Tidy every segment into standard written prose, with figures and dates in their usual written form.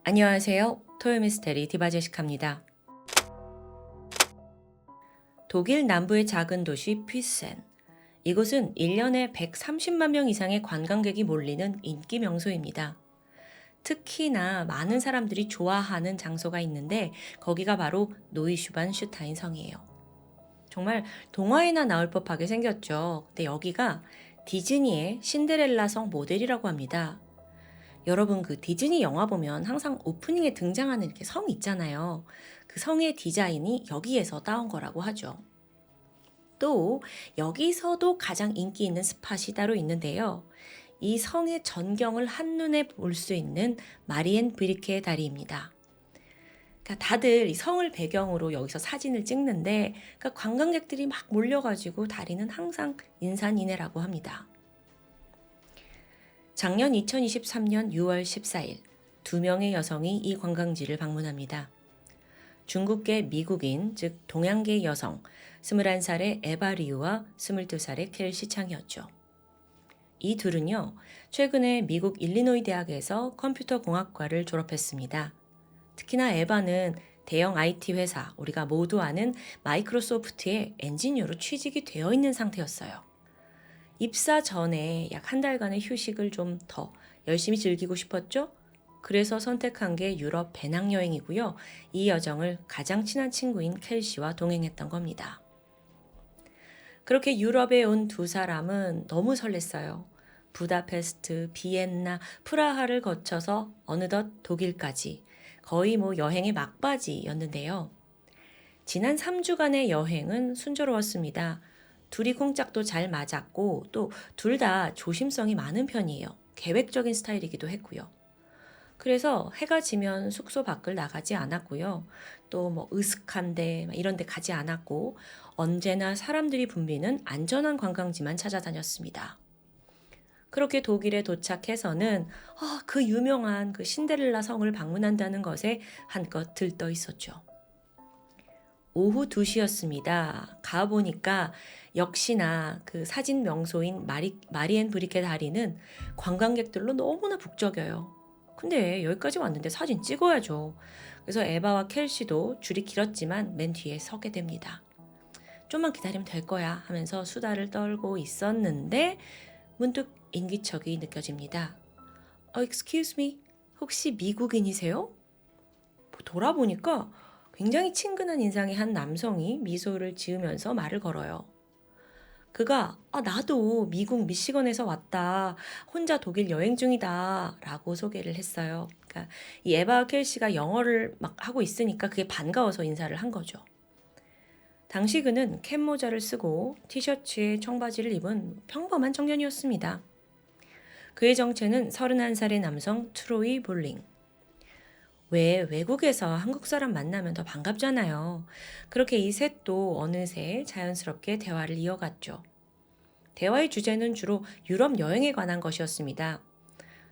안녕하세요. 토요미스테리 디바제시카입니다. 독일 남부의 작은 도시 퓨센. 이곳은 1년에 130만 명 이상의 관광객이 몰리는 인기 명소입니다. 특히나 많은 사람들이 좋아하는 장소가 있는데 거기가 바로 노이슈반슈타인 성이에요. 정말 동화에나 나올 법하게 생겼죠. 근데 여기가 디즈니의 신데렐라 성 모델이라고 합니다. 여러분 그 디즈니 영화 보면 항상 오프닝에 등장하는 이렇게 성 있잖아요. 그 성의 디자인이 여기에서 따온 거라고 하죠. 또 여기서도 가장 인기 있는 스팟이 따로 있는데요. 이 성의 전경을 한눈에 볼 수 있는 마리엔 브리케 다리입니다. 그러니까 다들 이 성을 배경으로 여기서 사진을 찍는데 그러니까 관광객들이 막 몰려가지고 다리는 항상 인산인해라고 합니다. 작년 2023년 6월 14일, 2명의 여성이 이 관광지를 방문합니다. 중국계 미국인, 즉 동양계 여성, 21살의 에바 리우와 22살의 켈시 창이었죠. 이 둘은요, 최근에 미국 일리노이 대학에서 컴퓨터 공학과를 졸업했습니다. 특히나 에바는 대형 IT 회사, 우리가 모두 아는 마이크로소프트의 엔지니어로 취직이 되어 있는 상태였어요. 입사 전에 약 한 달간의 휴식을 좀 더 열심히 즐기고 싶었죠? 그래서 선택한 게 유럽 배낭여행이고요. 이 여정을 가장 친한 친구인 켈시와 동행했던 겁니다. 그렇게 유럽에 온 두 사람은 너무 설렜어요. 부다페스트, 비엔나, 프라하를 거쳐서 어느덧 독일까지 거의 여행의 막바지였는데요. 지난 3주간의 여행은 순조로웠습니다. 둘이 콩짝도 잘 맞았고 또 둘 다 조심성이 많은 편이에요. 계획적인 스타일이기도 했고요. 그래서 해가 지면 숙소 밖을 나가지 않았고요. 또 으슥한데 이런 데 가지 않았고 언제나 사람들이 붐비는 안전한 관광지만 찾아다녔습니다. 그렇게 독일에 도착해서는 그 유명한 그 신데렐라 성을 방문한다는 것에 한껏 들떠 있었죠. 오후 2시였습니다. 가보니까 역시나 그 사진 명소인 마리엔 브리케 다리는 관광객들로 너무나 북적여요. 근데 여기까지 왔는데 사진 찍어야죠. 그래서 에바와 켈시도 줄이 길었지만 맨 뒤에 서게 됩니다. 좀만 기다리면 될 거야 하면서 수다를 떨고 있었는데 문득 인기척이 느껴집니다. Excuse me, 혹시 미국인이세요? 돌아보니까 굉장히 친근한 인상의 한 남성이 미소를 지으면서 말을 걸어요. 그가 나도 미국 미시건에서 왔다. 혼자 독일 여행 중이다. 라고 소개를 했어요. 그러니까 이 에바 켈시가 영어를 막 하고 있으니까 그게 반가워서 인사를 한 거죠. 당시 그는 캡모자를 쓰고 티셔츠에 청바지를 입은 평범한 청년이었습니다. 그의 정체는 31살의 남성 트로이 볼링. 왜 외국에서 한국 사람 만나면 더 반갑잖아요. 그렇게 이 셋도 어느새 자연스럽게 대화를 이어갔죠. 대화의 주제는 주로 유럽 여행에 관한 것이었습니다.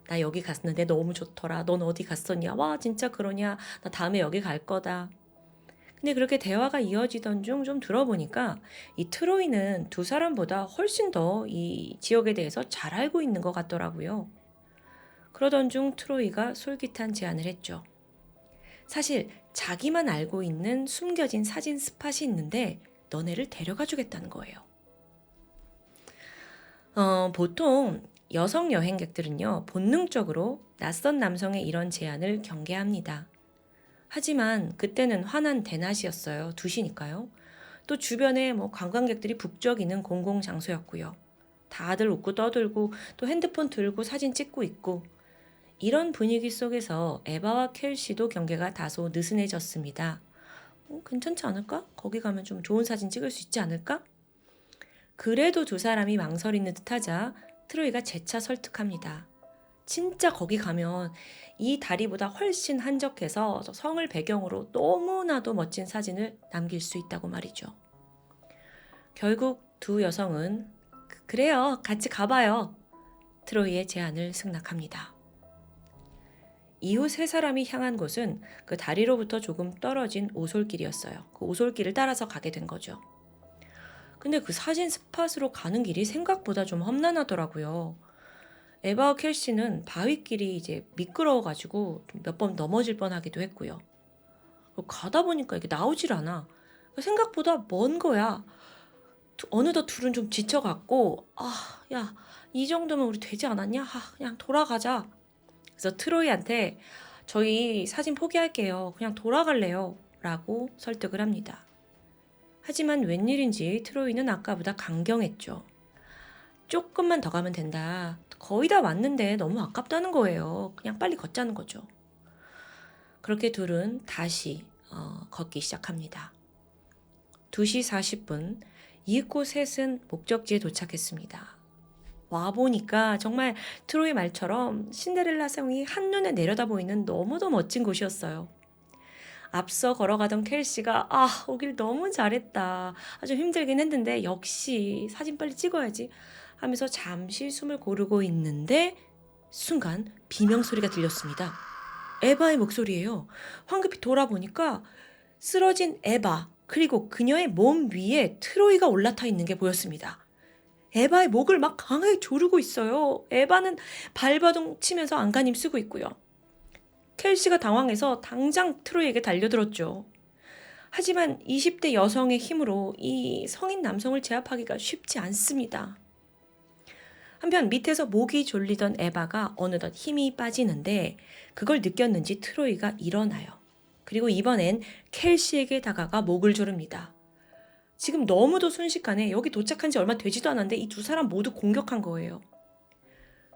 나 여기 갔는데 너무 좋더라. 넌 어디 갔었냐? 와, 진짜 그러냐? 나 다음에 여기 갈 거다. 근데 그렇게 대화가 이어지던 중 좀 들어보니까 이 트로이는 두 사람보다 훨씬 더 이 지역에 대해서 잘 알고 있는 것 같더라고요. 그러던 중 트로이가 솔깃한 제안을 했죠. 사실 자기만 알고 있는 숨겨진 사진 스팟이 있는데 너네를 데려가 주겠다는 거예요. 보통 여성 여행객들은요, 본능적으로 낯선 남성의 이런 제안을 경계합니다. 하지만 그때는 환한 대낮이었어요. 2시니까요. 또 주변에 관광객들이 북적이는 공공장소였고요. 다들 웃고 떠들고 또 핸드폰 들고 사진 찍고 있고 이런 분위기 속에서 에바와 켈시도 경계가 다소 느슨해졌습니다. 괜찮지 않을까? 거기 가면 좀 좋은 사진 찍을 수 있지 않을까? 그래도 두 사람이 망설이는 듯하자 트로이가 재차 설득합니다. 진짜 거기 가면 이 다리보다 훨씬 한적해서 성을 배경으로 너무나도 멋진 사진을 남길 수 있다고 말이죠. 결국 두 여성은 그래요, 같이 가봐요. 트로이의 제안을 승낙합니다. 이후 세 사람이 향한 곳은 그 다리로부터 조금 떨어진 오솔길이었어요. 그 오솔길을 따라서 가게 된 거죠. 근데 그 사진 스팟으로 가는 길이 생각보다 좀 험난하더라고요. 에바와 켈시는 바위길이 이제 미끄러워가지고 몇 번 넘어질 뻔하기도 했고요. 가다 보니까 이게 나오질 않아. 생각보다 먼 거야. 어느덧 둘은 좀 지쳐갔고, 야, 이 정도면 우리 되지 않았냐? 그냥 돌아가자. 그래서 트로이한테 저희 사진 포기할게요. 그냥 돌아갈래요. 라고 설득을 합니다. 하지만 웬일인지 트로이는 아까보다 강경했죠. 조금만 더 가면 된다. 거의 다 왔는데 너무 아깝다는 거예요. 그냥 빨리 걷자는 거죠. 그렇게 둘은 다시 걷기 시작합니다. 2시 40분 이윽고 셋은 목적지에 도착했습니다. 와보니까 정말 트로이 말처럼 신데렐라 성이 한눈에 내려다 보이는 너무도 멋진 곳이었어요. 앞서 걸어가던 켈시가 오길 너무 잘했다. 아주 힘들긴 했는데 역시 사진 빨리 찍어야지 하면서 잠시 숨을 고르고 있는데 순간 비명소리가 들렸습니다. 에바의 목소리예요. 황급히 돌아보니까 쓰러진 에바 그리고 그녀의 몸 위에 트로이가 올라타 있는 게 보였습니다. 에바의 목을 막 강하게 조르고 있어요. 에바는 발버둥 치면서 안간힘 쓰고 있고요. 켈시가 당황해서 당장 트로이에게 달려들었죠. 하지만 20대 여성의 힘으로 이 성인 남성을 제압하기가 쉽지 않습니다. 한편 밑에서 목이 졸리던 에바가 어느덧 힘이 빠지는데 그걸 느꼈는지 트로이가 일어나요. 그리고 이번엔 켈시에게 다가가 목을 조릅니다. 지금 너무도 순식간에 여기 도착한 지 얼마 되지도 않았는데 이 두 사람 모두 공격한 거예요.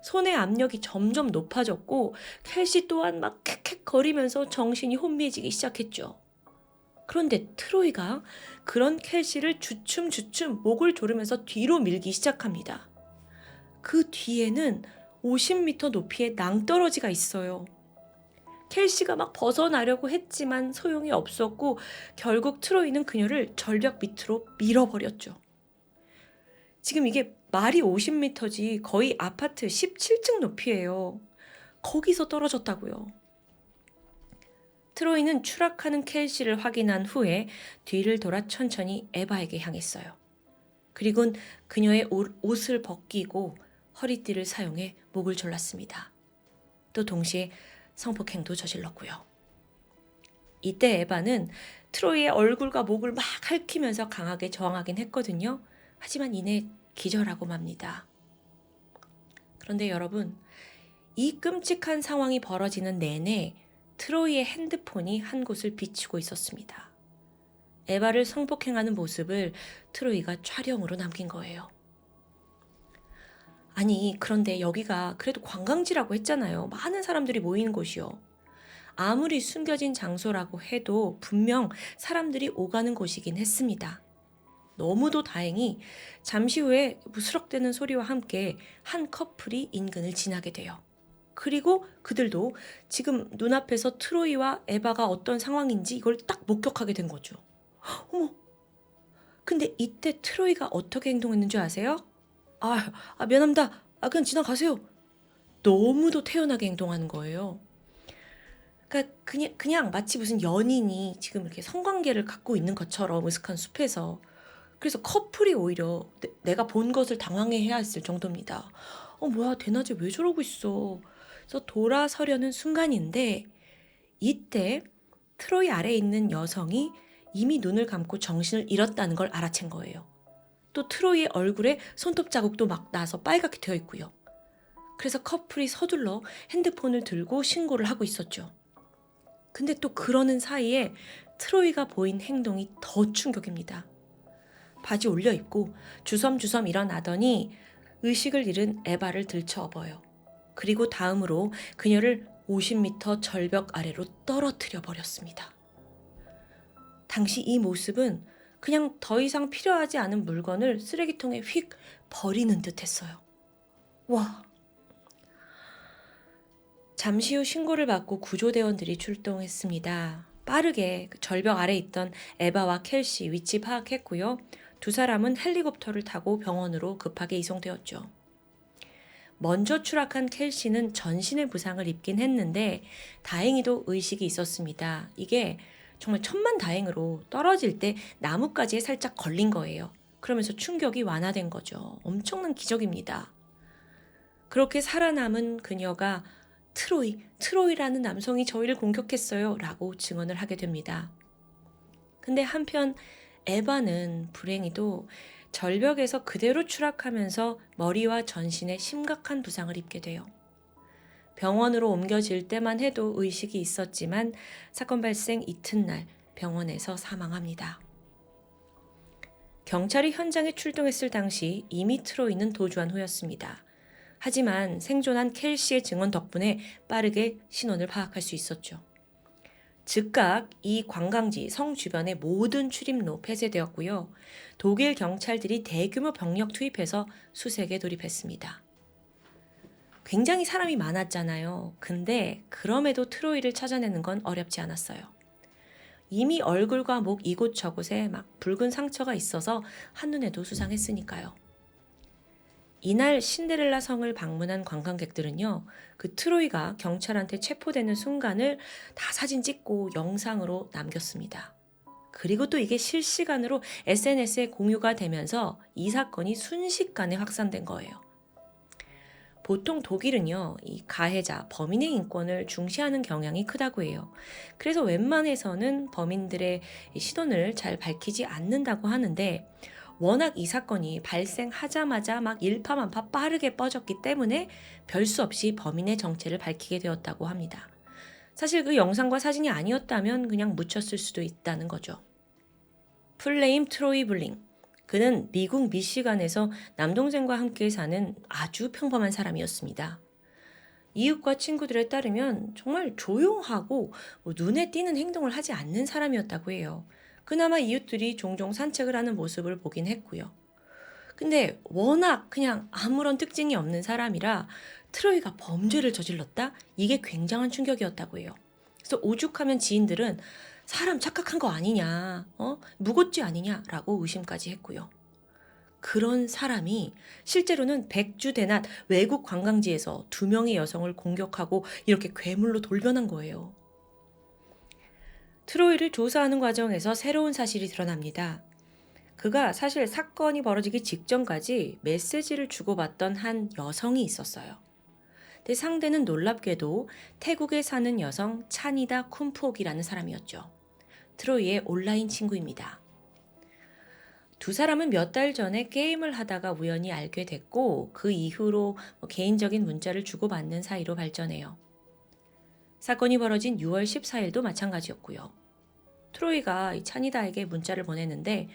손의 압력이 점점 높아졌고 켈시 또한 막 캑캑거리면서 정신이 혼미해지기 시작했죠. 그런데 트로이가 그런 켈시를 주춤주춤 목을 조르면서 뒤로 밀기 시작합니다. 그 뒤에는 50m 높이의 낭떠러지가 있어요. 켈시가 막 벗어나려고 했지만 소용이 없었고 결국 트로이는 그녀를 절벽 밑으로 밀어버렸죠. 지금 이게 말이 50m지 거의 아파트 17층 높이예요. 거기서 떨어졌다고요. 트로이는 추락하는 켈시를 확인한 후에 뒤를 돌아 천천히 에바에게 향했어요. 그리곤 그녀의 옷을 벗기고 허리띠를 사용해 목을 졸랐습니다. 또 동시에 성폭행도 저질렀고요. 이때 에바는 트로이의 얼굴과 목을 막 핥히면서 강하게 저항하긴 했거든요. 하지만 이내 기절하고 맙니다. 그런데 여러분, 이 끔찍한 상황이 벌어지는 내내 트로이의 핸드폰이 한 곳을 비추고 있었습니다. 에바를 성폭행하는 모습을 트로이가 촬영으로 남긴 거예요. 아니, 그런데 여기가 그래도 관광지라고 했잖아요. 많은 사람들이 모이는 곳이요. 아무리 숨겨진 장소라고 해도 분명 사람들이 오가는 곳이긴 했습니다. 너무도 다행히 잠시 후에 무스럭대는 소리와 함께 한 커플이 인근을 지나게 돼요. 그리고 그들도 지금 눈앞에서 트로이와 에바가 어떤 상황인지 이걸 딱 목격하게 된 거죠. 어머! 근데 이때 트로이가 어떻게 행동했는 줄 아세요? 미안합니다. 그냥 지나가세요. 너무도 태연하게 행동하는 거예요. 그러니까 그냥 마치 무슨 연인이 지금 이렇게 성관계를 갖고 있는 것처럼 으슥한 숲에서. 그래서 커플이 오히려 내가 본 것을 당황해야 했을 정도입니다. 뭐야, 대낮에 왜 저러고 있어. 그래서 돌아서려는 순간인데 이때 트로이 아래에 있는 여성이 이미 눈을 감고 정신을 잃었다는 걸 알아챈 거예요. 또 트로이의 얼굴에 손톱 자국도 막 나서 빨갛게 되어 있고요. 그래서 커플이 서둘러 핸드폰을 들고 신고를 하고 있었죠. 근데 또 그러는 사이에 트로이가 보인 행동이 더 충격입니다. 바지 올려 입고 주섬주섬 일어나더니 의식을 잃은 에바를 들쳐업어요. 그리고 다음으로 그녀를 50m 절벽 아래로 떨어뜨려 버렸습니다. 당시 이 모습은 그냥 더 이상 필요하지 않은 물건을 쓰레기통에 휙 버리는 듯 했어요. 와! 잠시 후 신고를 받고 구조대원들이 출동했습니다. 빠르게 그 절벽 아래 있던 에바와 켈시 위치 파악했고요. 두 사람은 헬리콥터를 타고 병원으로 급하게 이송되었죠. 먼저 추락한 켈시는 전신의 부상을 입긴 했는데 다행히도 의식이 있었습니다. 이게 정말 천만다행으로 떨어질 때 나뭇가지에 살짝 걸린 거예요. 그러면서 충격이 완화된 거죠. 엄청난 기적입니다. 그렇게 살아남은 그녀가 트로이라는 남성이 저희를 공격했어요 라고 증언을 하게 됩니다. 근데 한편 에바는 불행히도 절벽에서 그대로 추락하면서 머리와 전신에 심각한 부상을 입게 돼요. 병원으로 옮겨질 때만 해도 의식이 있었지만 사건 발생 이튿날 병원에서 사망합니다. 경찰이 현장에 출동했을 당시 이미 트로이는 도주한 후였습니다. 하지만 생존한 켈시의 증언 덕분에 빠르게 신원을 파악할 수 있었죠. 즉각 이 관광지 성 주변의 모든 출입로 폐쇄되었고요. 독일 경찰들이 대규모 병력 투입해서 수색에 돌입했습니다. 굉장히 사람이 많았잖아요. 근데 그럼에도 트로이를 찾아내는 건 어렵지 않았어요. 이미 얼굴과 목 이곳저곳에 막 붉은 상처가 있어서 한눈에도 수상했으니까요. 이날 신데렐라 성을 방문한 관광객들은요, 그 트로이가 경찰한테 체포되는 순간을 다 사진 찍고 영상으로 남겼습니다. 그리고 또 이게 실시간으로 SNS에 공유가 되면서 이 사건이 순식간에 확산된 거예요. 보통 독일은요, 이 가해자, 범인의 인권을 중시하는 경향이 크다고 해요. 그래서 웬만해서는 범인들의 신원을 잘 밝히지 않는다고 하는데, 워낙 이 사건이 발생하자마자 막 일파만파 빠르게 뻗었기 때문에 별 수 없이 범인의 정체를 밝히게 되었다고 합니다. 사실 그 영상과 사진이 아니었다면 그냥 묻혔을 수도 있다는 거죠. 플레임 트로이 블링. 그는 미국 미시간에서 남동생과 함께 사는 아주 평범한 사람이었습니다. 이웃과 친구들에 따르면 정말 조용하고 눈에 띄는 행동을 하지 않는 사람이었다고 해요. 그나마 이웃들이 종종 산책을 하는 모습을 보긴 했고요. 근데 워낙 그냥 아무런 특징이 없는 사람이라 트로이가 범죄를 저질렀다? 이게 굉장한 충격이었다고 해요. 그래서 오죽하면 지인들은 사람 착각한 거 아니냐, 무고죄 아니냐라고 의심까지 했고요. 그런 사람이 실제로는 백주대낮 외국 관광지에서 2명의 여성을 공격하고 이렇게 괴물로 돌변한 거예요. 트로이를 조사하는 과정에서 새로운 사실이 드러납니다. 그가 사실 사건이 벌어지기 직전까지 메시지를 주고받던 한 여성이 있었어요. 근데 상대는 놀랍게도 태국에 사는 여성 차니다 쿰폭이라는 사람이었죠. 트로이의 온라인 친구입니다. 두 사람은 몇 달 전에 게임을 하다가 우연히 알게 됐고 그 이후로 개인적인 문자를 주고받는 사이로 발전해요. 사건이 벌어진 6월 14일도 마찬가지였고요. 트로이가 이 차니다에게 문자를 보냈는데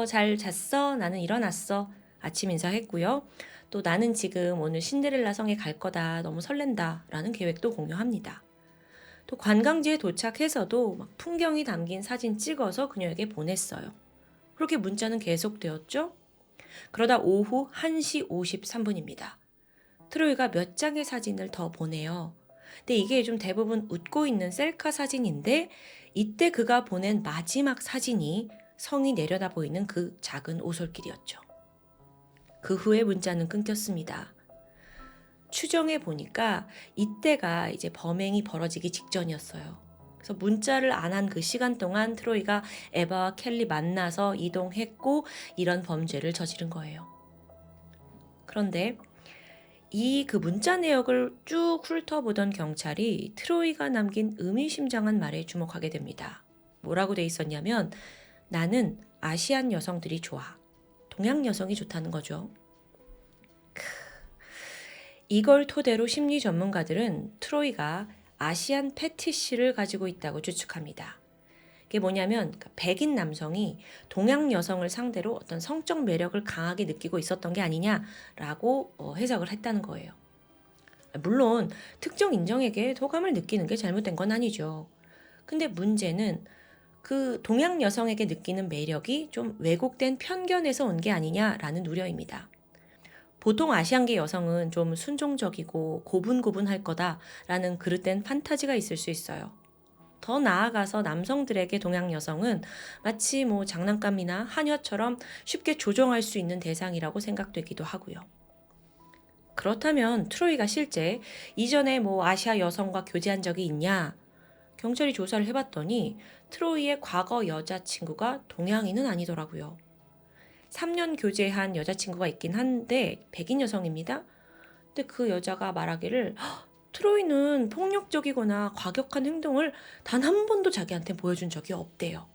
잘 잤어? 나는 일어났어. 아침 인사했고요. 또 나는 지금 오늘 신데렐라 성에 갈 거다. 너무 설렌다. 라는 계획도 공유합니다. 또 관광지에 도착해서도 막 풍경이 담긴 사진 찍어서 그녀에게 보냈어요. 그렇게 문자는 계속되었죠. 그러다 오후 1시 53분입니다. 트로이가 몇 장의 사진을 더 보내요. 근데 이게 좀 대부분 웃고 있는 셀카 사진인데 이때 그가 보낸 마지막 사진이 성이 내려다 보이는 그 작은 오솔길이었죠. 그 후에 문자는 끊겼습니다. 추정해 보니까 이때가 이제 범행이 벌어지기 직전이었어요. 그래서 문자를 안 한 그 시간 동안 트로이가 에바와 켈리 만나서 이동했고 이런 범죄를 저지른 거예요. 그런데 그 문자 내역을 쭉 훑어보던 경찰이 트로이가 남긴 의미심장한 말에 주목하게 됩니다. 뭐라고 돼 있었냐면 나는 아시안 여성들이 좋아. 동양 여성이 좋다는 거죠. 이걸 토대로 심리 전문가들은 트로이가 아시안 패티시를 가지고 있다고 추측합니다. 그게 뭐냐면 백인 남성이 동양 여성을 상대로 어떤 성적 매력을 강하게 느끼고 있었던 게 아니냐라고 해석을 했다는 거예요. 물론 특정 인종에게 호감을 느끼는 게 잘못된 건 아니죠. 근데 문제는 그 동양 여성에게 느끼는 매력이 좀 왜곡된 편견에서 온 게 아니냐라는 우려입니다. 보통 아시안계 여성은 좀 순종적이고 고분고분할 거다라는 그릇된 판타지가 있을 수 있어요. 더 나아가서 남성들에게 동양 여성은 마치 장난감이나 한여처럼 쉽게 조종할 수 있는 대상이라고 생각되기도 하고요. 그렇다면 트로이가 실제 이전에 아시아 여성과 교제한 적이 있냐? 경찰이 조사를 해봤더니 트로이의 과거 여자친구가 동양인은 아니더라고요. 3년 교제한 여자친구가 있긴 한데 백인 여성입니다. 근데 그 여자가 말하기를 트로이는 폭력적이거나 과격한 행동을 단 한 번도 자기한테 보여준 적이 없대요.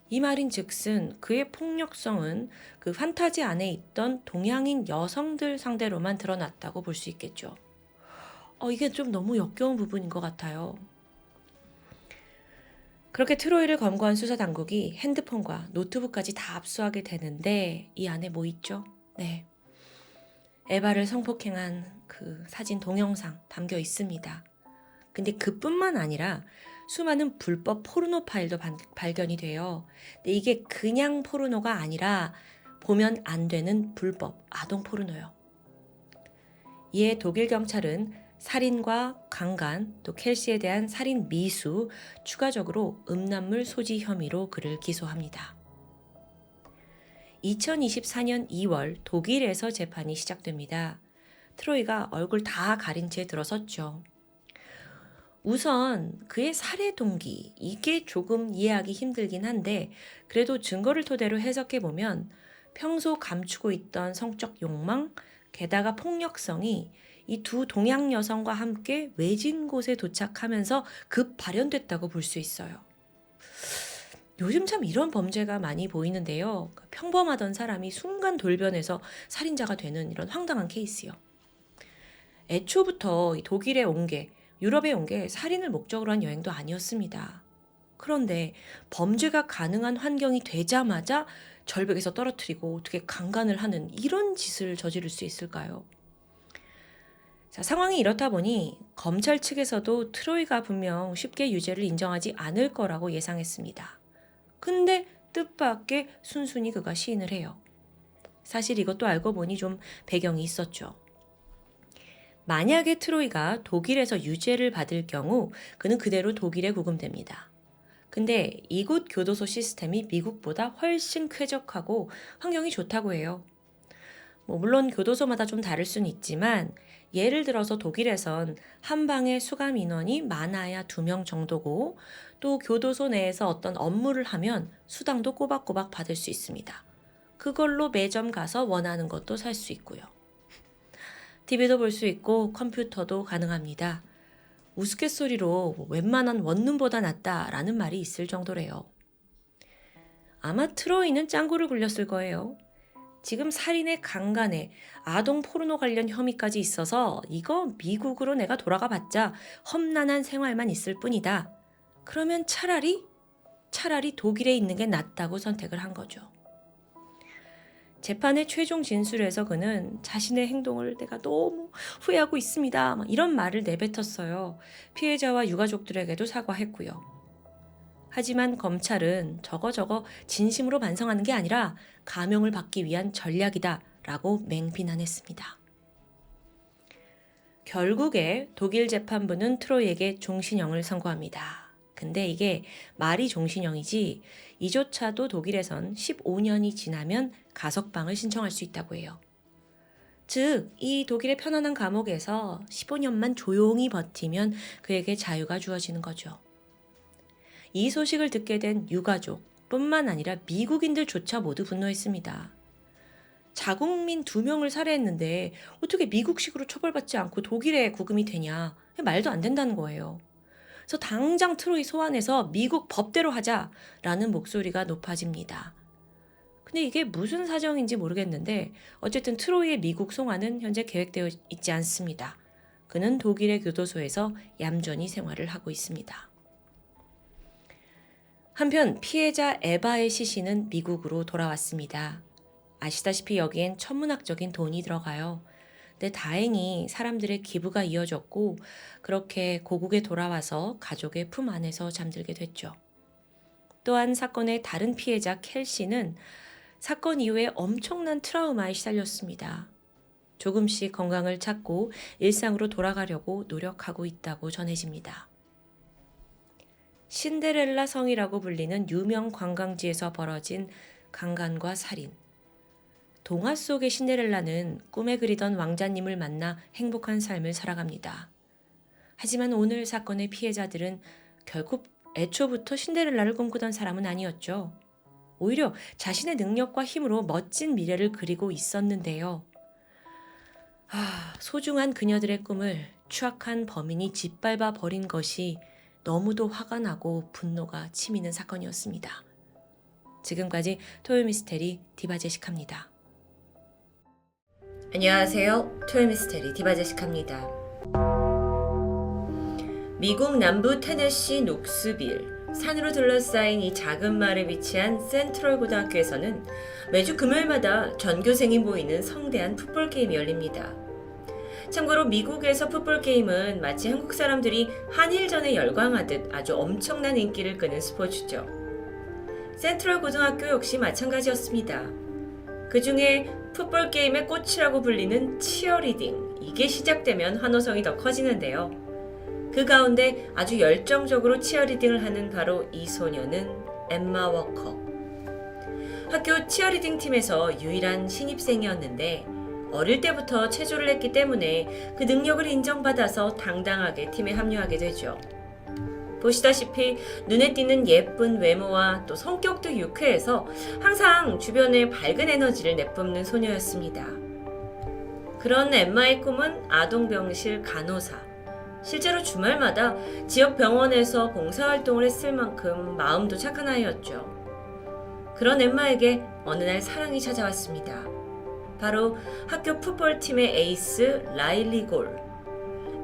이 말인즉슨 그의 폭력성은 그 판타지 안에 있던 동양인 여성들 상대로만 드러났다고 볼 수 있겠죠. 이게 좀 너무 역겨운 부분인 것 같아요. 그렇게 트로이를 검거한 수사당국이 핸드폰과 노트북까지 다 압수하게 되는데 이 안에 뭐 있죠? 네. 에바를 성폭행한 그 사진 동영상 담겨 있습니다. 근데 그뿐만 아니라 수많은 불법 포르노 파일도 발견이 돼요. 근데 이게 그냥 포르노가 아니라 보면 안 되는 불법 아동 포르노요. 이에 독일 경찰은 살인과 강간, 또 켈시에 대한 살인 미수, 추가적으로 음란물 소지 혐의로 그를 기소합니다. 2024년 2월 독일에서 재판이 시작됩니다. 트로이가 얼굴 다 가린 채 들어섰죠. 우선 그의 살해 동기, 이게 조금 이해하기 힘들긴 한데 그래도 증거를 토대로 해석해보면 평소 감추고 있던 성적 욕망, 게다가 폭력성이 이 두 동양 여성과 함께 외진 곳에 도착하면서 급 발현됐다고 볼 수 있어요. 요즘 참 이런 범죄가 많이 보이는데요. 평범하던 사람이 순간 돌변해서 살인자가 되는 이런 황당한 케이스요. 애초부터 독일에 온 게, 유럽에 온 게 살인을 목적으로 한 여행도 아니었습니다. 그런데 범죄가 가능한 환경이 되자마자 절벽에서 떨어뜨리고 어떻게 강간을 하는 이런 짓을 저지를 수 있을까요? 자, 상황이 이렇다 보니 검찰 측에서도 트로이가 분명 쉽게 유죄를 인정하지 않을 거라고 예상했습니다. 근데 뜻밖의 순순히 그가 시인을 해요. 사실 이것도 알고 보니 좀 배경이 있었죠. 만약에 트로이가 독일에서 유죄를 받을 경우 그는 그대로 독일에 구금됩니다. 근데 이곳 교도소 시스템이 미국보다 훨씬 쾌적하고 환경이 좋다고 해요. 물론 교도소마다 좀 다를 수는 있지만 예를 들어서 독일에선 한 방에 수감 인원이 많아야 2명 정도고 또 교도소 내에서 어떤 업무를 하면 수당도 꼬박꼬박 받을 수 있습니다. 그걸로 매점 가서 원하는 것도 살 수 있고요. TV도 볼 수 있고 컴퓨터도 가능합니다. 우스갯소리로 웬만한 원룸보다 낫다라는 말이 있을 정도래요. 아마 트로이는 짱구를 굴렸을 거예요. 지금 살인에 강간에 아동 포르노 관련 혐의까지 있어서 이거 미국으로 내가 돌아가 봤자 험난한 생활만 있을 뿐이다. 그러면 차라리 독일에 있는 게 낫다고 선택을 한 거죠. 재판의 최종 진술에서 그는 자신의 행동을 내가 너무 후회하고 있습니다. 이런 말을 내뱉었어요. 피해자와 유가족들에게도 사과했고요. 하지만 검찰은 저거 진심으로 반성하는 게 아니라 감형을 받기 위한 전략이다 라고 맹비난했습니다. 결국에 독일 재판부는 트로이에게 종신형을 선고합니다. 근데 이게 말이 종신형이지 이조차도 독일에선 15년이 지나면 가석방을 신청할 수 있다고 해요. 즉, 이 독일의 편안한 감옥에서 15년만 조용히 버티면 그에게 자유가 주어지는 거죠. 이 소식을 듣게 된 유가족 뿐만 아니라 미국인들조차 모두 분노했습니다. 자국민 2명을 살해했는데 어떻게 미국식으로 처벌받지 않고 독일에 구금이 되냐. 말도 안 된다는 거예요. 그래서 당장 트로이 소환해서 미국 법대로 하자라는 목소리가 높아집니다. 근데 이게 무슨 사정인지 모르겠는데 어쨌든 트로이의 미국 송환은 현재 계획되어 있지 않습니다. 그는 독일의 교도소에서 얌전히 생활을 하고 있습니다. 한편 피해자 에바의 시신은 미국으로 돌아왔습니다. 아시다시피 여기엔 천문학적인 돈이 들어가요. 근데 다행히 사람들의 기부가 이어졌고 그렇게 고국에 돌아와서 가족의 품 안에서 잠들게 됐죠. 또한 사건의 다른 피해자 켈시는 사건 이후에 엄청난 트라우마에 시달렸습니다. 조금씩 건강을 찾고 일상으로 돌아가려고 노력하고 있다고 전해집니다. 신데렐라 성이라고 불리는 유명 관광지에서 벌어진 강간과 살인. 동화 속의 신데렐라는 꿈에 그리던 왕자님을 만나 행복한 삶을 살아갑니다. 하지만 오늘 사건의 피해자들은 결국 애초부터 신데렐라를 꿈꾸던 사람은 아니었죠. 오히려 자신의 능력과 힘으로 멋진 미래를 그리고 있었는데요. 소중한 그녀들의 꿈을 추악한 범인이 짓밟아 버린 것이 너무도 화가 나고 분노가 치미는 사건이었습니다. 지금까지 토요미스테리 디바제시카입니다. 안녕하세요. 토요미스테리 디바제시카입니다. 미국 남부 테네시 녹스빌, 산으로 둘러싸인 이 작은 마을에 위치한 센트럴 고등학교에서는 매주 금요일마다 전교생이 모이는 성대한 풋볼 게임이 열립니다. 참고로 미국에서 풋볼 게임은 마치 한국 사람들이 한일전에 열광하듯 아주 엄청난 인기를 끄는 스포츠죠. 센트럴 고등학교 역시 마찬가지였습니다. 그 중에 풋볼 게임의 꽃이라고 불리는 치어리딩, 이게 시작되면 환호성이 더 커지는데요. 그 가운데 아주 열정적으로 치어리딩을 하는 바로 이 소녀는 엠마 워커. 학교 치어리딩 팀에서 유일한 신입생이었는데 어릴 때부터 체조를 했기 때문에 그 능력을 인정받아서 당당하게 팀에 합류하게 되죠. 보시다시피 눈에 띄는 예쁜 외모와 또 성격도 유쾌해서 항상 주변에 밝은 에너지를 내뿜는 소녀였습니다. 그런 엠마의 꿈은 아동병실 간호사. 실제로 주말마다 지역 병원에서 봉사활동을 했을 만큼 마음도 착한 아이였죠. 그런 엠마에게 어느 날 사랑이 찾아왔습니다. 바로 학교 풋볼팀의 에이스 라일리 골.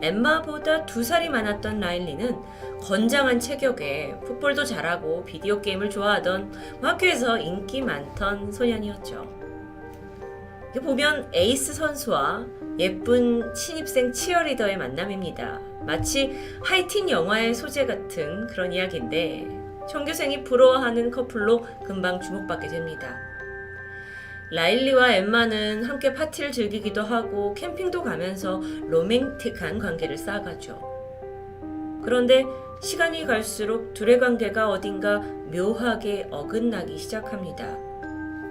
엠마보다 2살이 많았던 라일리는 건장한 체격에 풋볼도 잘하고 비디오 게임을 좋아하던 학교에서 인기 많던 소년이었죠. 보면 에이스 선수와 예쁜 신입생 치어리더의 만남입니다. 마치 하이틴 영화의 소재 같은 그런 이야기인데 전교생이 부러워하는 커플로 금방 주목받게 됩니다. 라일리와 엠마는 함께 파티를 즐기기도 하고 캠핑도 가면서 로맨틱한 관계를 쌓아가죠. 그런데 시간이 갈수록 둘의 관계가 어딘가 묘하게 어긋나기 시작합니다.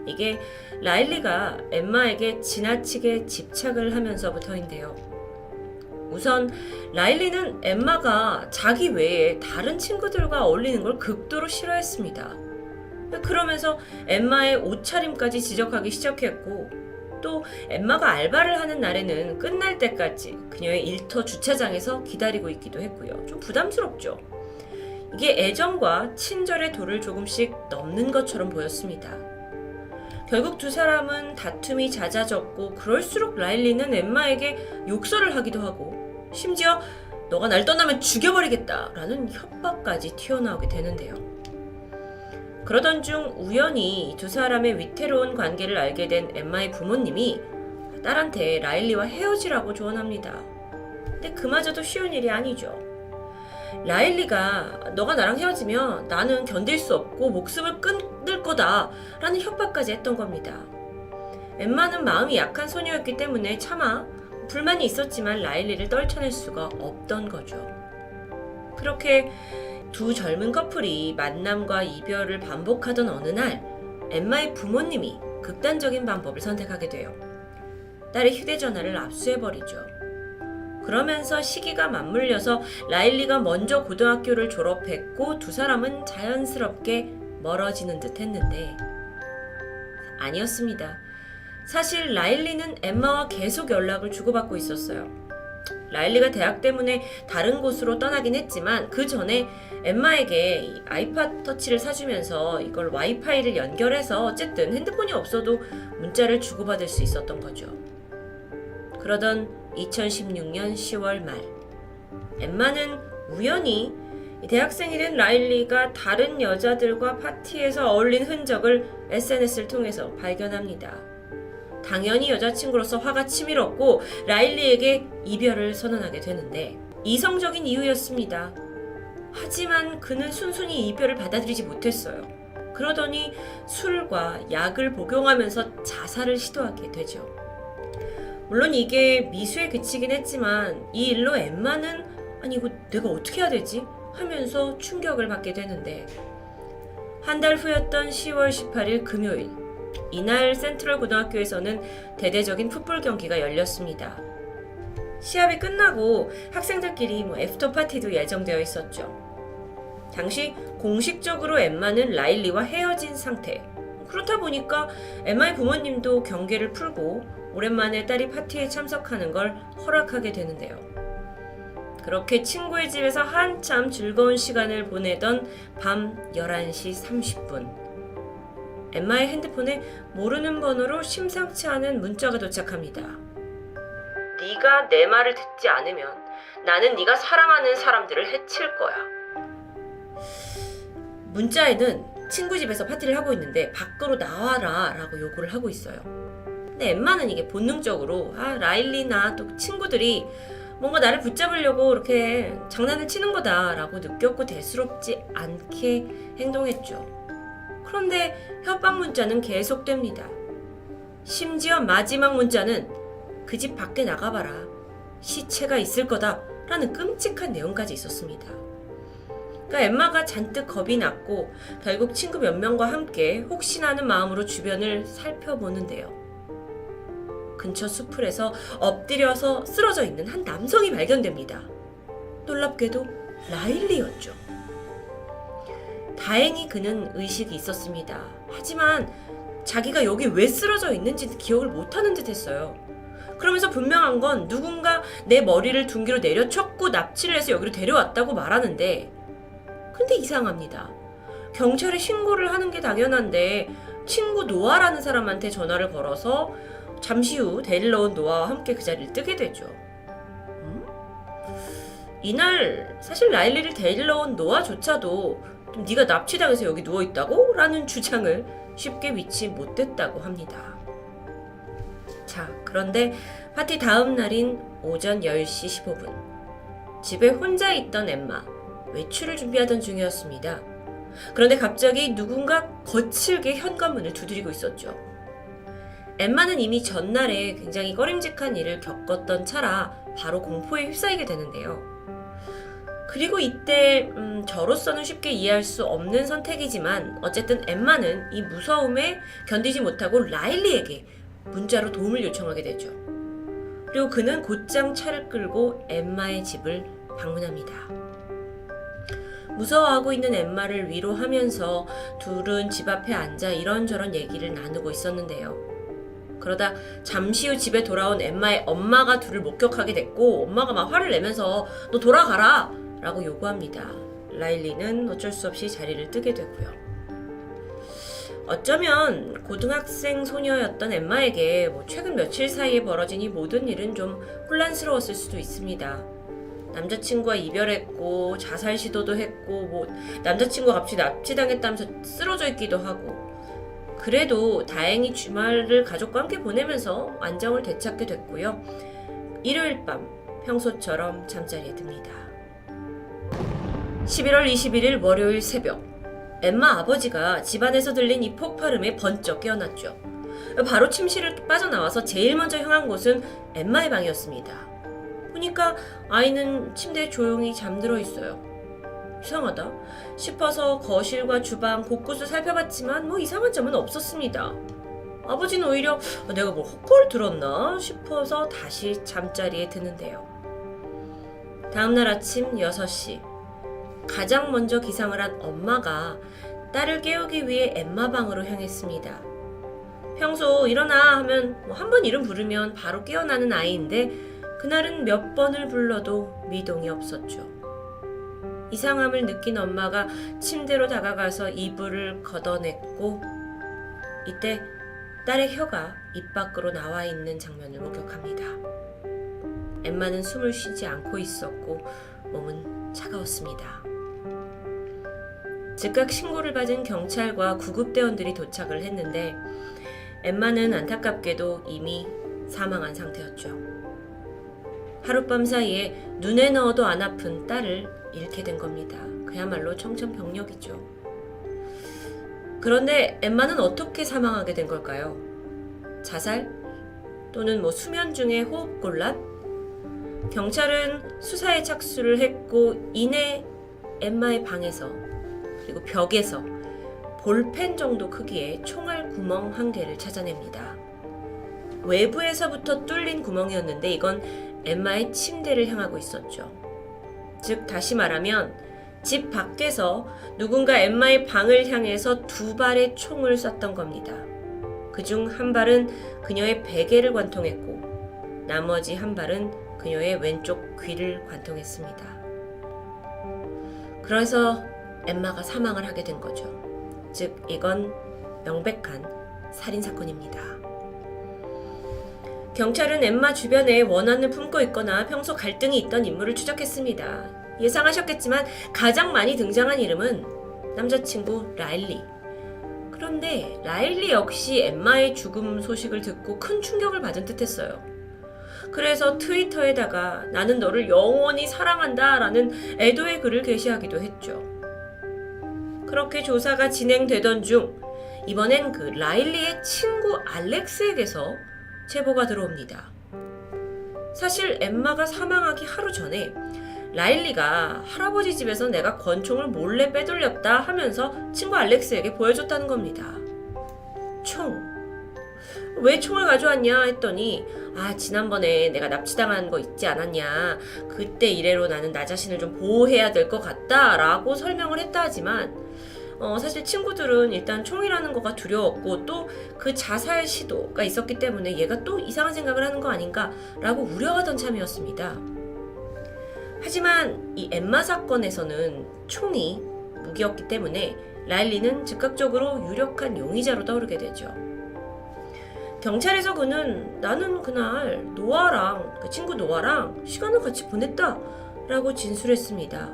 이게 라일리가 엠마에게 지나치게 집착을 하면서부터인데요. 우선 라일리는 엠마가 자기 외에 다른 친구들과 어울리는 걸 극도로 싫어했습니다. 그러면서 엠마의 옷차림까지 지적하기 시작했고 또 엠마가 알바를 하는 날에는 끝날 때까지 그녀의 일터 주차장에서 기다리고 있기도 했고요. 좀 부담스럽죠. 이게 애정과 친절의 도를 조금씩 넘는 것처럼 보였습니다. 결국 두 사람은 다툼이 잦아졌고 그럴수록 라일리는 엠마에게 욕설을 하기도 하고 심지어 너가 날 떠나면 죽여버리겠다 라는 협박까지 튀어나오게 되는데요. 그러던 중 우연히 두 사람의 위태로운 관계를 알게 된 엠마의 부모님이 딸한테 라일리와 헤어지라고 조언합니다. 근데 그마저도 쉬운 일이 아니죠. 라일리가 너가 나랑 헤어지면 나는 견딜 수 없고 목숨을 끊을 거다 라는 협박까지 했던 겁니다. 엠마는 마음이 약한 소녀였기 때문에 차마 불만이 있었지만 라일리를 떨쳐낼 수가 없던 거죠. 그렇게 두 젊은 커플이 만남과 이별을 반복하던 어느 날 엠마의 부모님이 극단적인 방법을 선택하게 돼요. 딸의 휴대전화를 압수해버리죠. 그러면서 시기가 맞물려서 라일리가 먼저 고등학교를 졸업했고 두 사람은 자연스럽게 멀어지는 듯 했는데 아니었습니다. 사실 라일리는 엠마와 계속 연락을 주고받고 있었어요. 라일리가 대학 때문에 다른 곳으로 떠나긴 했지만 그 전에 엠마에게 아이팟 터치를 사주면서 이걸 와이파이를 연결해서 어쨌든 핸드폰이 없어도 문자를 주고받을 수 있었던 거죠. 그러던 2016년 10월 말 엠마는 우연히 대학생이 된 라일리가 다른 여자들과 파티에서 어울린 흔적을 SNS를 통해서 발견합니다. 당연히 여자친구로서 화가 치밀었고 라일리에게 이별을 선언하게 되는데 이성적인 이유였습니다. 하지만 그는 순순히 이별을 받아들이지 못했어요. 그러더니 술과 약을 복용하면서 자살을 시도하게 되죠. 물론 이게 미수에 그치긴 했지만 이 일로 엠마는 아니 이거 내가 어떻게 해야 되지? 하면서 충격을 받게 되는데 한 달 후였던 10월 18일 금요일 이날 센트럴 고등학교에서는 대대적인 풋볼 경기가 열렸습니다. 시합이 끝나고 학생들끼리 애프터 파티도 예정되어 있었죠. 당시 공식적으로 엠마는 라일리와 헤어진 상태, 그렇다 보니까 엠마의 부모님도 경계를 풀고 오랜만에 딸이 파티에 참석하는 걸 허락하게 되는데요. 그렇게 친구의 집에서 한참 즐거운 시간을 보내던 밤 11시 30분. 엠마의 핸드폰에 모르는 번호로 심상치 않은 문자가 도착합니다. 네가 내 말을 듣지 않으면 나는 네가 사랑하는 사람들을 해칠 거야. 문자에는 친구 집에서 파티를 하고 있는데 밖으로 나와라 라고 요구를 하고 있어요. 근데 엠마는 이게 본능적으로 라일리나 또 친구들이 뭔가 나를 붙잡으려고 이렇게 장난을 치는 거다라고 느꼈고 대수롭지 않게 행동했죠. 그런데 협박 문자는 계속됩니다. 심지어 마지막 문자는 그 집 밖에 나가봐라. 시체가 있을 거다 라는 끔찍한 내용까지 있었습니다. 그러니까 엠마가 잔뜩 겁이 났고 결국 친구 몇 명과 함께 혹시나 하는 마음으로 주변을 살펴보는데요. 근처 수풀에서 엎드려서 쓰러져 있는 한 남성이 발견됩니다. 놀랍게도 라일리였죠. 다행히 그는 의식이 있었습니다. 하지만 자기가 여기 왜 쓰러져 있는지 기억을 못하는 듯 했어요. 그러면서 분명한 건 누군가 내 머리를 둔기로 내려쳤고 납치를 해서 여기로 데려왔다고 말하는데, 근데 이상합니다. 경찰에 신고를 하는 게 당연한데 친구 노아라는 사람한테 전화를 걸어서 잠시 후 데리러 온 노아와 함께 그 자리를 뜨게 되죠. 이날 사실 라일리를 데리러 온 노아조차도 네가 납치당해서 여기 누워있다고? 라는 주장을 쉽게 믿지 못했다고 합니다. 자, 그런데 파티 다음 날인 오전 10시 15분. 집에 혼자 있던 엠마, 외출을 준비하던 중이었습니다. 그런데 갑자기 누군가 거칠게 현관문을 두드리고 있었죠. 엠마는 이미 전날에 굉장히 꺼림직한 일을 겪었던 차라 바로 공포에 휩싸이게 되는데요. 그리고 이때 저로서는 쉽게 이해할 수 없는 선택이지만 어쨌든 엠마는 이 무서움에 견디지 못하고 라일리에게 문자로 도움을 요청하게 되죠. 그리고 그는 곧장 차를 끌고 엠마의 집을 방문합니다. 무서워하고 있는 엠마를 위로하면서 둘은 집 앞에 앉아 이런저런 얘기를 나누고 있었는데요. 그러다 잠시 후 집에 돌아온 엠마의 엄마가 둘을 목격하게 됐고 엄마가 막 화를 내면서 너 돌아가라 라고 요구합니다. 라일리는 어쩔 수 없이 자리를 뜨게 되고요. 어쩌면 고등학생 소녀였던 엠마에게 최근 며칠 사이에 벌어진 이 모든 일은 좀 혼란스러웠을 수도 있습니다. 남자친구와 이별했고 자살 시도도 했고 남자친구가 갑자기 납치당했다면서 쓰러져 있기도 하고, 그래도 다행히 주말을 가족과 함께 보내면서 안정을 되찾게 됐고요. 일요일 밤 평소처럼 잠자리에 듭니다. 11월 21일 월요일 새벽, 엠마 아버지가 집안에서 들린 이 폭발음에 번쩍 깨어났죠. 바로 침실을 빠져나와서 제일 먼저 향한 곳은 엠마의 방이었습니다. 보니까 아이는 침대에 조용히 잠들어 있어요. 이상하다 싶어서 거실과 주방 곳곳을 살펴봤지만 이상한 점은 없었습니다. 아버지는 오히려 내가 헛걸 들었나 싶어서 다시 잠자리에 드는데요. 다음날 아침 6시, 가장 먼저 기상을 한 엄마가 딸을 깨우기 위해 엠마 방으로 향했습니다. 평소 일어나 하면 한 번 이름 부르면 바로 깨어나는 아이인데 그날은 몇 번을 불러도 미동이 없었죠. 이상함을 느낀 엄마가 침대로 다가가서 이불을 걷어냈고, 이때 딸의 혀가 입 밖으로 나와 있는 장면을 목격합니다. 엠마는 숨을 쉬지 않고 있었고 몸은 차가웠습니다. 즉각 신고를 받은 경찰과 구급대원들이 도착을 했는데 엠마는 안타깝게도 이미 사망한 상태였죠. 하룻밤 사이에 눈에 넣어도 안 아픈 딸을 잃게 된 겁니다. 그야말로 청천벽력이죠. 그런데 엠마는 어떻게 사망하게 된 걸까요? 자살? 또는 수면 중에 호흡곤란? 경찰은 수사에 착수를 했고 이내 엠마의 방에서 그리고 벽에서 볼펜 정도 크기의 총알 구멍 1개를 찾아냅니다. 외부에서부터 뚫린 구멍이었는데 이건 엠마의 침대를 향하고 있었죠. 즉 다시 말하면 집 밖에서 누군가 엠마의 방을 향해서 2발의 총을 쐈던 겁니다. 그중 한 발은 그녀의 베개를 관통했고 나머지 한 발은 그녀의 왼쪽 귀를 관통했습니다. 그래서 엠마가 사망을 하게 된 거죠. 즉 이건 명백한 살인사건입니다. 경찰은 엠마 주변에 원한을 품고 있거나 평소 갈등이 있던 인물을 추적했습니다. 예상하셨겠지만 가장 많이 등장한 이름은 남자친구 라일리. 그런데 라일리 역시 엠마의 죽음 소식을 듣고 큰 충격을 받은 듯했어요. 그래서 트위터에다가 나는 너를 영원히 사랑한다 라는 애도의 글을 게시하기도 했죠. 그렇게 조사가 진행되던 중 이번엔 그 라일리의 친구 알렉스에게서 제보가 들어옵니다. 사실 엠마가 사망하기 하루 전에 라일리가 할아버지 집에서 내가 권총을 몰래 빼돌렸다 하면서 친구 알렉스에게 보여줬다는 겁니다. 총. 왜 총을 가져왔냐 했더니 지난번에 내가 납치당한 거 있지 않았냐. 그때 이래로 나는 나 자신을 좀 보호해야 될 것 같다 라고 설명을 했다 하지만 사실 친구들은 일단 총이라는 거가 두려웠고 또 그 자살 시도가 있었기 때문에 얘가 또 이상한 생각을 하는 거 아닌가 라고 우려하던 참이었습니다. 하지만 이 엠마 사건에서는 총이 무기였기 때문에 라일리는 즉각적으로 유력한 용의자로 떠오르게 되죠. 경찰에서 그는 나는 그날 그 친구 노아랑 시간을 같이 보냈다 라고 진술했습니다.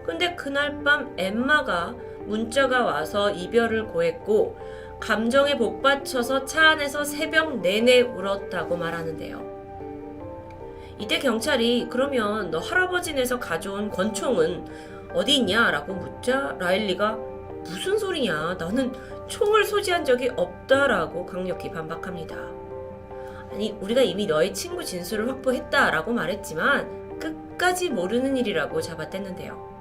근데 그날 밤 엠마가 문자가 와서 이별을 고했고 감정에 복받쳐서 차 안에서 새벽 내내 울었다고 말하는데요. 이때 경찰이 그러면 너 할아버지네에서 가져온 권총은 어디 있냐 라고 묻자 라일리가 무슨 소리냐 나는 총을 소지한 적이 없다라고 강력히 반박합니다. 아니 우리가 이미 너의 친구 진술을 확보했다 라고 말했지만 끝까지 모르는 일이라고 잡아댔는데요.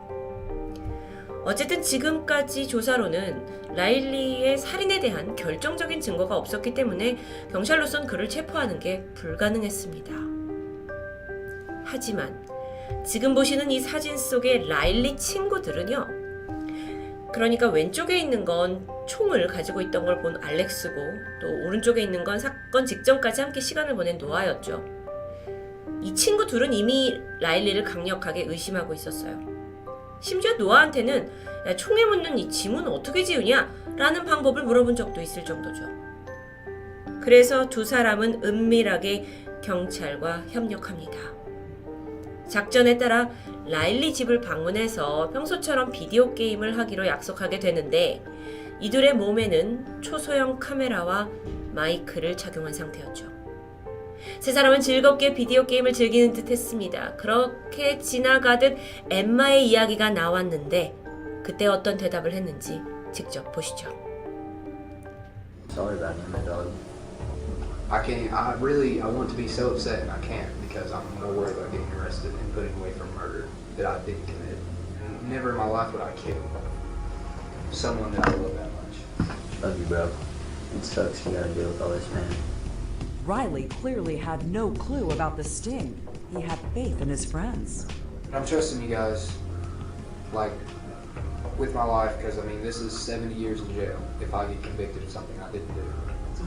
어쨌든 지금까지 조사로는 라일리의 살인에 대한 결정적인 증거가 없었기 때문에 경찰로선 그를 체포하는 게 불가능했습니다. 하지만 지금 보시는 이 사진 속의 라일리 친구들은요. 그러니까 왼쪽에 있는 건 총을 가지고 있던 걸 본 알렉스고 또 오른쪽에 있는 건 사건 직전까지 함께 시간을 보낸 노아였죠. 이 친구 둘은 이미 라일리를 강력하게 의심하고 있었어요. 심지어 노아한테는 야, 총에 묻는 이 짐은 어떻게 지우냐? 라는 방법을 물어본 적도 있을 정도죠. 그래서 두 사람은 은밀하게 경찰과 협력합니다. 작전에 따라 라일리 집을 방문해서 평소처럼 비디오 게임을 하기로 약속하게 되는데 이들의 몸에는 초소형 카메라와 마이크를 착용한 상태였죠. 세 사람은 즐겁게 비디오 게임을 즐기는 듯 했습니다. 그렇게 지나가듯 엠마의 이야기가 나왔는데 그때 어떤 대답을 했는지 직접 보시죠. Sorry about him, my dog. I want to be so upset and I can't because I'm more worried about getting arrested and putting away for murder that I didn't commit. And never in my life would I kill someone that I love that much. Love you, bro. It sucks you gotta deal with all this, man. Riley clearly had no clue about the sting. He had faith in his friends. I'm trusting you guys, like, with my life because, this is 70 years in jail if I get convicted of something I didn't do.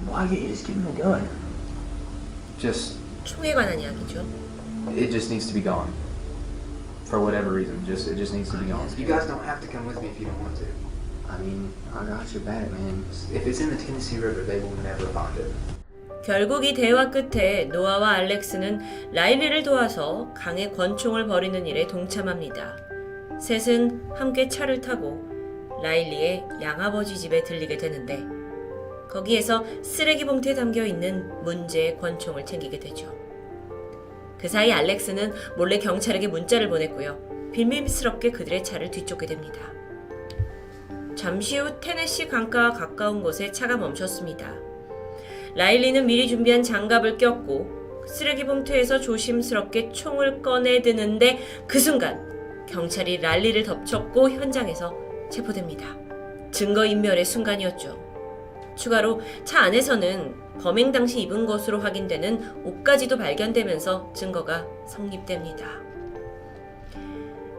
Why can't you just give him a gun? 총에 관한 이야기죠. It just needs to be gone. For whatever reason, it just needs to be gone. You guys don't have to come with me if you don't want to. I got your back, man. If it's in the Tennessee River, they will never find it. 결국 이 대화 끝에 노아와 알렉스는 라일리를 도와서 강에 권총을 버리는 일에 동참합니다. 셋은 함께 차를 타고 라일리의 양아버지 집에 들리게 되는데 거기에서 쓰레기 봉투에 담겨있는 문제의 권총을 챙기게 되죠. 그 사이 알렉스는 몰래 경찰에게 문자를 보냈고요. 비밀스럽게 그들의 차를 뒤쫓게 됩니다. 잠시 후 테네시 강가와 가까운 곳에 차가 멈췄습니다. 라일리는 미리 준비한 장갑을 꼈고 쓰레기 봉투에서 조심스럽게 총을 꺼내드는데 그 순간 경찰이 랄리를 덮쳤고 현장에서 체포됩니다. 증거인멸의 순간이었죠. 추가로 차 안에서는 범행 당시 입은 것으로 확인되는 옷까지도 발견되면서 증거가 성립됩니다.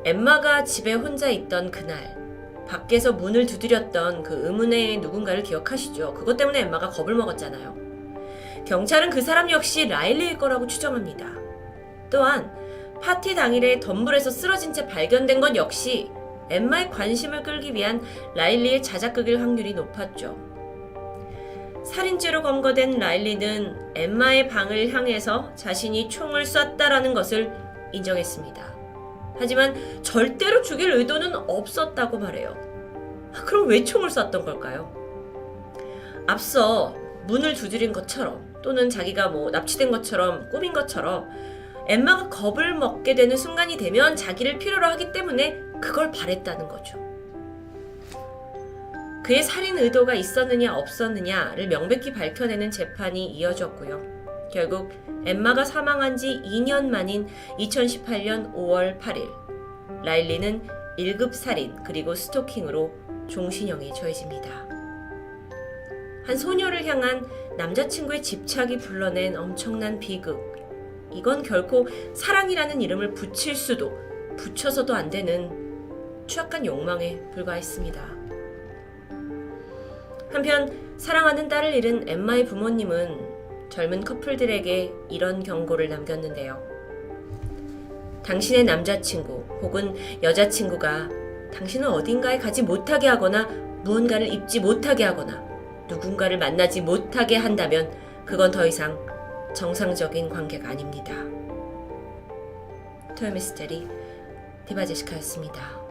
엠마가 집에 혼자 있던 그날, 밖에서 문을 두드렸던 그 의문의 누군가를 기억하시죠? 그것 때문에 엠마가 겁을 먹었잖아요. 경찰은 그 사람 역시 라일리일 거라고 추정합니다. 또한 파티 당일에 덤불에서 쓰러진 채 발견된 것 역시 엠마의 관심을 끌기 위한 라일리의 자작극일 확률이 높았죠. 살인죄로 검거된 라일리는 엠마의 방을 향해서 자신이 총을 쐈다라는 것을 인정했습니다. 하지만 절대로 죽일 의도는 없었다고 말해요. 그럼 왜 총을 쐈던 걸까요? 앞서 문을 두드린 것처럼 또는 자기가 납치된 것처럼 꾸민 것처럼 엠마가 겁을 먹게 되는 순간이 되면 자기를 필요로 하기 때문에 그걸 바랬다는 거죠. 그의 살인 의도가 있었느냐 없었느냐를 명백히 밝혀내는 재판이 이어졌고요. 결국 엠마가 사망한 지 2년 만인 2018년 5월 8일 라일리는 1급 살인 그리고 스토킹으로 종신형에 처해집니다. 한 소녀를 향한 남자친구의 집착이 불러낸 엄청난 비극. 이건 결코 사랑이라는 이름을 붙일 수도 붙여서도 안 되는 추악한 욕망에 불과했습니다. 한편 사랑하는 딸을 잃은 엠마의 부모님은 젊은 커플들에게 이런 경고를 남겼는데요. 당신의 남자친구 혹은 여자친구가 당신을 어딘가에 가지 못하게 하거나 무언가를 입지 못하게 하거나 누군가를 만나지 못하게 한다면 그건 더 이상 정상적인 관계가 아닙니다. 토요미스테리 디바제시카였습니다.